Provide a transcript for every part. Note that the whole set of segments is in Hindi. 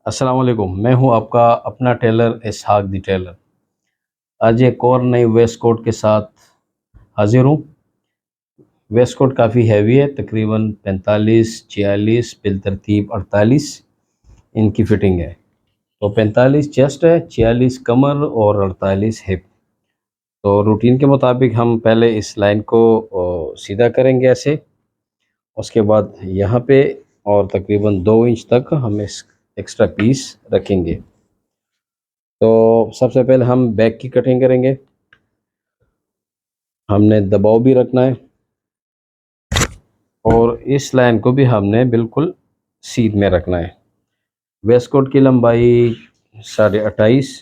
अस्सलाम वालेकुम। मैं हूं आपका अपना टेलर इसहाक दी टेलर। आज एक और नई वेस्ट कोट के साथ हाजिर हूं। वेस्ट कोट काफ़ी हैवी है, तकरीबन 45, 46, बिलतरतीब 48 इनकी फ़िटिंग है। तो 45 चेस्ट है, 46 कमर और 48 हिप। तो रूटीन के मुताबिक हम पहले इस लाइन को सीधा करेंगे ऐसे। उसके बाद यहाँ पे और तकरीबन 2 इंच तक हम इस एक्स्ट्रा पीस रखेंगे। तो सबसे पहले हम बैक की कटिंग करेंगे। हमने दबाव भी रखना है और इस लाइन को भी हमने बिल्कुल सीध में रखना है। वेस्ट कोट की लंबाई 28.5,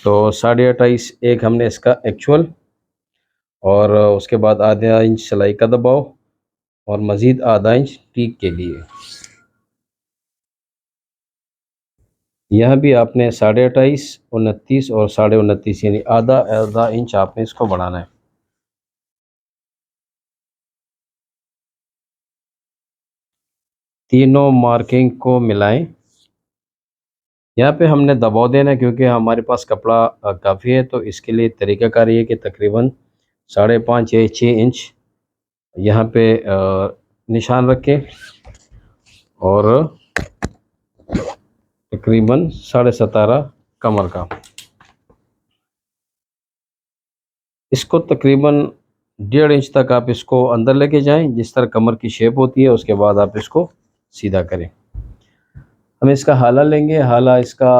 तो 28.5 एक हमने इसका एक्चुअल, और उसके बाद आधा इंच सिलाई का दबाव और मज़ीद आधा इंच टीक के लिए। यह भी आपने 28.5, 29 और 29.5 यानी आधा आधा इंच आपने इसको बढ़ाना है। तीनों मार्किंग को मिलाएं। यहाँ पे हमने दबाव देना है क्योंकि हमारे पास कपड़ा काफ़ी है, तो इसके लिए तरीक़ाकार ये कि तकरीबन 5.5 या 6 इंच यहाँ पे निशान रखें और तकरीबन 17.5 कमर का। इसको तकरीबन 1.5 इंच तक आप इसको अंदर लेके जाएं, जिस तरह कमर की शेप होती है। उसके बाद आप इसको सीधा करें। हम इसका हाला लेंगे। हाला इसका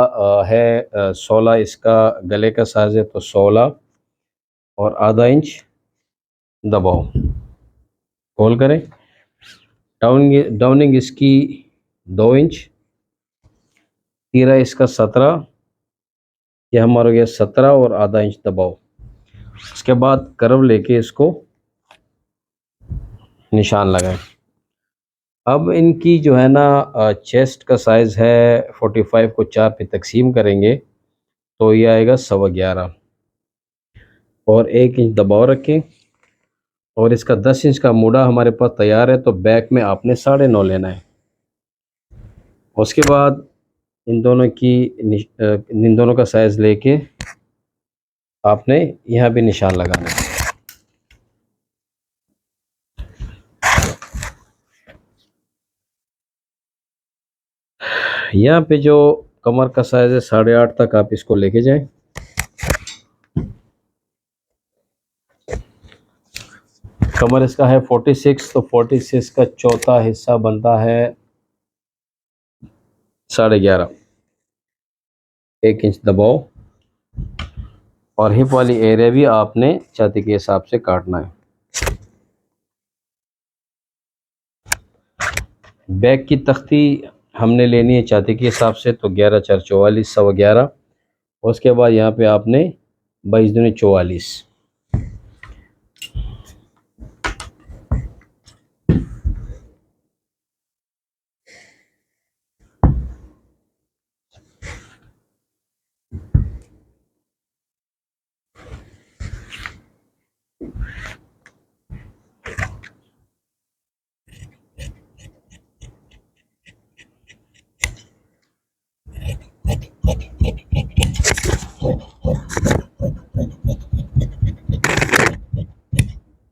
है 16, इसका गले का साइज़ है, तो 16 और आधा इंच दबाव होल करें। डाउनिंग इसकी 2 इंच, तीरा इसका 17, यह हमारा हो गया 17 और आधा इंच दबाव। उसके बाद कर्व लेके इसको निशान लगाएं। अब इनकी जो है ना चेस्ट का साइज़ है 45 को 4 पे तकसीम करेंगे तो ये आएगा 11.25 और 1 इंच दबाव रखें। और इसका 10 इंच का मूड़ा हमारे पास तैयार है, तो बैक में आपने 9.5 लेना है। उसके बाद इन दोनों का साइज़ लेके आपने यहाँ भी निशान लगाना है। यहाँ पे जो कमर का साइज़ है 8.5 तक आप इसको लेके जाएं। कमर इसका है 46, तो 46 का चौथा हिस्सा बनता है 11.5। 1 इंच दबाव और हिप वाली एरिया भी आपने छाती के हिसाब से काटना है। बैक की तख्ती हमने लेनी है छाती के हिसाब से, तो 11 4 44, 11.25। उसके बाद यहाँ पे आपने 22 दूनी 44।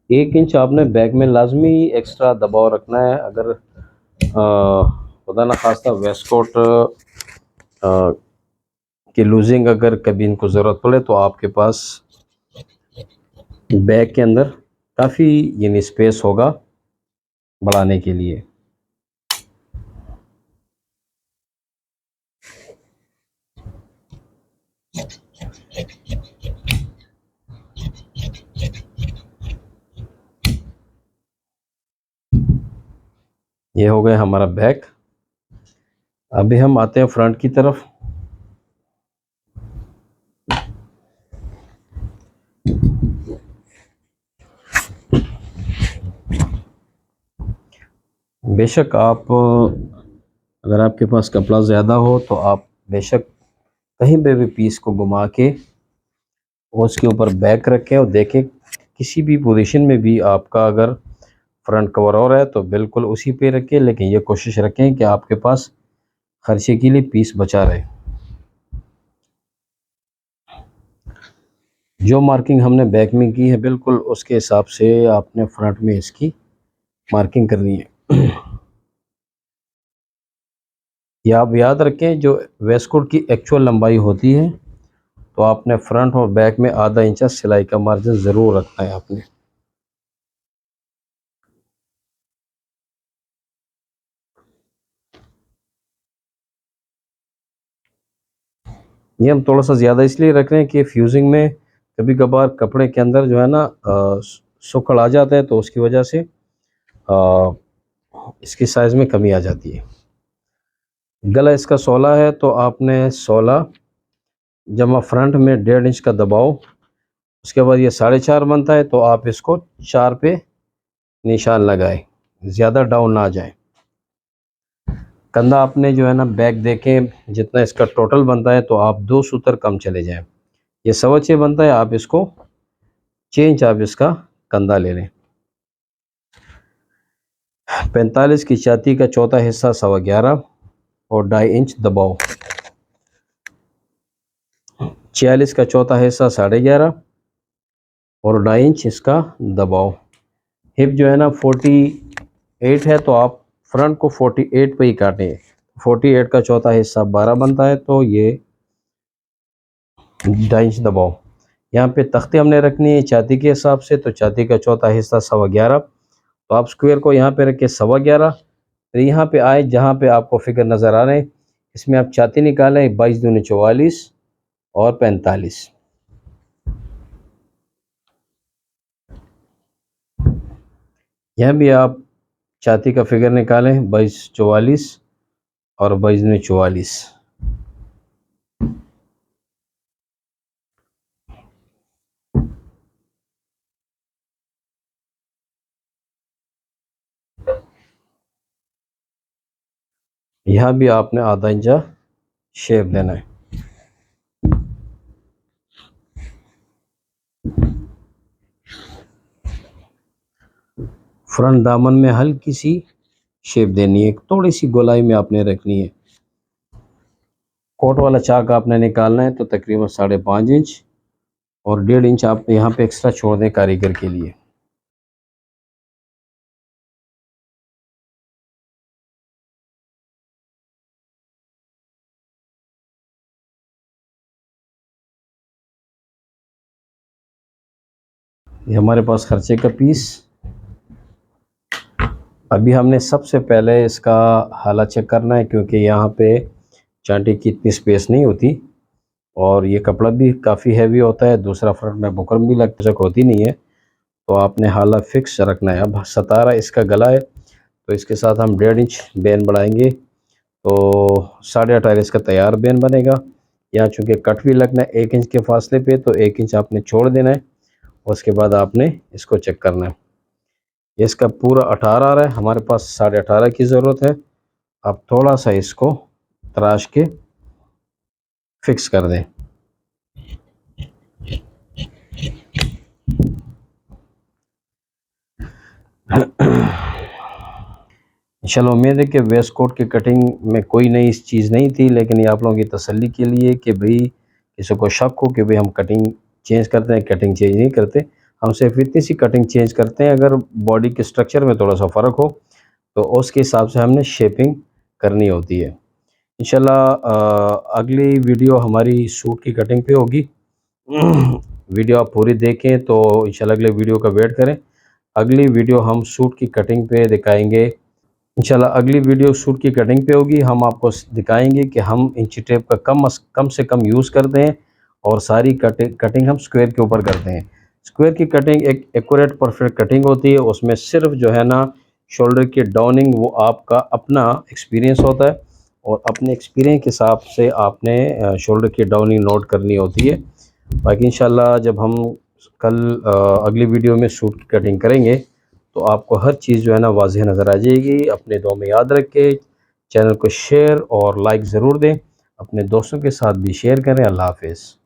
एक इंच आपने बैक में लाजमी एक्स्ट्रा दबाव रखना है। अगर खुदा न खास्ता वेस्ट कोट की लूजिंग अगर कभी इनको ज़रूरत पड़े तो आपके पास बैक के अंदर काफ़ी यानी स्पेस होगा बढ़ाने के लिए। ये हो गया हमारा बैक। अभी हम आते हैं फ्रंट की तरफ। बेशक आप अगर आपके पास कपड़ा ज़्यादा हो तो आप बेशक कहीं पे भी पीस को घुमा के उसके ऊपर बैक रखें और देखें किसी भी पोजीशन में भी आपका अगर फ्रंट कवर हो रहा है तो बिल्कुल उसी पे रखें। लेकिन ये कोशिश रखें कि आपके पास खर्चे के लिए पीस बचा रहे। जो मार्किंग हमने बैक में की है बिल्कुल उसके हिसाब से आपने फ्रंट में इसकी मार्किंग करनी है। ये आप याद रखें, जो वेस्ट कोट की एक्चुअल लंबाई होती है तो आपने फ्रंट और बैक में आधा इंच सिलाई का मार्जिन ज़रूर रखना है आपने। ये हम थोड़ा सा ज़्यादा इसलिए रख रहे हैं कि फ्यूजिंग में कभी कभार कपड़े के अंदर जो है ना सुकड़ आ जाता है, तो उसकी वजह से इसकी साइज़ में कमी आ जाती है। गला इसका 16 है तो आपने 16 जमा फ्रंट में 1.5 इंच का दबाव, उसके बाद ये 4.5 बनता है तो आप इसको 4 पे निशान लगाए, ज़्यादा डाउन ना जाए। कंधा आपने जो है ना बैक देखें जितना इसका टोटल बनता है तो आप 2 सूतर कम चले जाएं। ये 6.25 बनता है, आप इसको 6 इंच आप इसका कंधा ले लें। 45 की छाती का चौथा हिस्सा 11.25 और 2.5 इंच दबाव। 46 का चौथा हिस्सा 11.5 और 2.5 इंच इसका दबाव। हिप जो है ना 48 है तो आप फ्रंट को 48 पे ही काटें। 48 का चौथा हिस्सा 12 बनता है तो ये 2.5 इंच दबाव। यहाँ पे तख्ते हमने रखनी है छाती के हिसाब से, तो छाती का चौथा हिस्सा 11.25, तो आप स्क्वायर को यहाँ पे रखें 11.25। फिर यहाँ पे आए जहाँ पे आपको फिगर नज़र आ रहे हैं, इसमें आप छाती निकालें 22 दूनी 44 और 45। यहाँ भी आप छाती का फिगर निकालें 22 44 और 22 दूनी 44। यहाँ भी आपने आधा इंचा शेप देना है। फ्रंट दामन में हल्की सी शेप देनी है, थोड़ी सी गोलाई में आपने रखनी है। कोट वाला चाक आपने निकालना है तो तकरीबन 5.5 इंच और 1.5 इंच आप यहाँ पे एक्स्ट्रा छोड़ दें कारीगर के लिए। ये हमारे पास खर्चे का पीस। अभी हमने सबसे पहले इसका हाला चेक करना है क्योंकि यहाँ पे चांटी की इतनी स्पेस नहीं होती और ये कपड़ा भी काफ़ी हैवी होता है। दूसरा फ्रंट में बुकरम भी लगचक होती नहीं है, तो आपने हाला फिक्स रखना है। अब 17 इसका गला है तो इसके साथ हम 1.5 इंच बेन बढ़ाएंगे तो 18.5 इसका तैयार बेन बनेगा। यहाँ चूँकि कट भी लगना है 1 इंच के फासले पे, तो 1 इंच आपने छोड़ देना है। उसके बाद आपने इसको चेक करना है। इसका पूरा 18 आ रहा है, हमारे पास 18.5 की ज़रूरत है। आप थोड़ा सा इसको तराश के फिक्स कर दें। चलो, उम्मीद है कि वेस्ट कोट की कटिंग में कोई नई चीज़ नहीं थी, लेकिन ये आप लोगों की तसल्ली के लिए कि भाई किसी को शक हो कि भाई हम कटिंग चेंज करते हैं, कटिंग चेंज नहीं करते। हम सिर्फ इतनी सी कटिंग चेंज करते हैं, अगर बॉडी के स्ट्रक्चर में थोड़ा सा फ़र्क हो तो उसके हिसाब से हमने शेपिंग करनी होती है। इंशाल्लाह अगली वीडियो हमारी सूट की कटिंग पे होगी। वीडियो आप पूरी देखें तो इंशाल्लाह अगले वीडियो का वेट करें। अगली वीडियो हम सूट की कटिंग पे दिखाएंगे। इंशाल्लाह अगली वीडियो सूट की कटिंग पे होगी। हम आपको दिखाएंगे कि हम इंची टेप का कम से कम यूज़ करते हैं और सारी कटिंग हम स्क्वायर के ऊपर करते हैं। स्क्वायर की कटिंग एक एक्यूरेट परफेक्ट कटिंग होती है। उसमें सिर्फ जो है ना शोल्डर की डाउनिंग वो आपका अपना एक्सपीरियंस होता है और अपने एक्सपीरियंस के हिसाब से आपने शोल्डर की डाउनिंग नोट करनी होती है। बाकी इंशाल्लाह जब हम कल अगली वीडियो में सूट की कटिंग करेंगे तो आपको हर चीज़ जो है ना वाज़ेह नज़र आ जाएगी। अपने दुआ में याद रख के चैनल को शेयर और लाइक ज़रूर दें, अपने दोस्तों के साथ भी शेयर करें। अल्लाह हाफ़िज़।